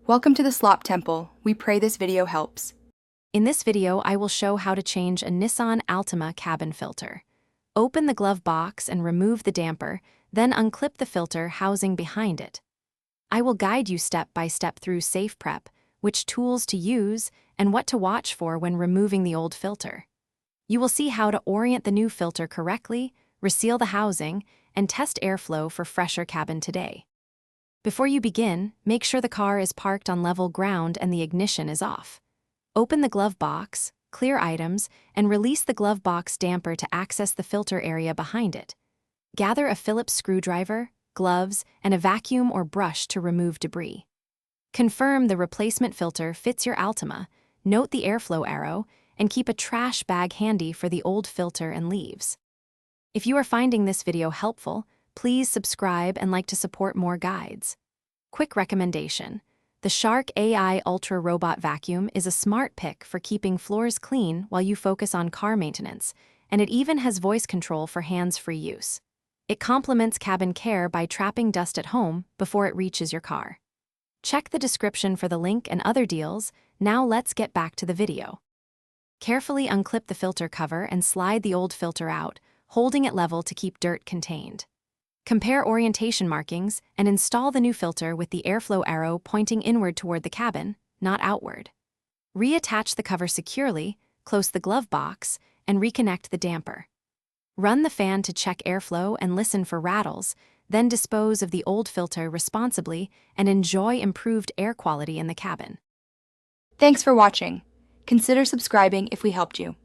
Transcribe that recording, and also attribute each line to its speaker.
Speaker 1: Welcome to the Slop Temple. We pray this video helps.
Speaker 2: In this video, I will show how to change a Nissan Altima cabin filter. Open the glove box and remove the damper, then unclip the filter housing behind it. I will guide you step by step through safe prep, which tools to use, and what to watch for when removing the old filter. You will see how to orient the new filter correctly, reseal the housing, and test airflow for fresher cabin today. Before you begin, make sure the car is parked on level ground and the ignition is off. Open the glove box, clear items, and release the glove box damper to access the filter area behind it. Gather a Phillips screwdriver, gloves, and a vacuum or brush to remove debris. Confirm the replacement filter fits your Altima, note the airflow arrow, and keep a trash bag handy for the old filter and leaves. If you are finding this video helpful, please subscribe and like to support more guides. Quick recommendation: the Shark AI Ultra Robot Vacuum is a smart pick for keeping floors clean while you focus on car maintenance, and it even has voice control for hands-free use. It complements cabin care by trapping dust at home before it reaches your car. Check the description for the link and other deals. Now let's get back to the video. Carefully unclip the filter cover and slide the old filter out, holding it level to keep dirt contained. Compare orientation markings and install the new filter with the airflow arrow pointing inward toward the cabin, not outward. Reattach the cover securely, close the glove box, and reconnect the damper. Run the fan to check airflow and listen for rattles, then dispose of the old filter responsibly and enjoy improved air quality in the cabin.
Speaker 1: Thanks for watching. Consider subscribing if we helped you.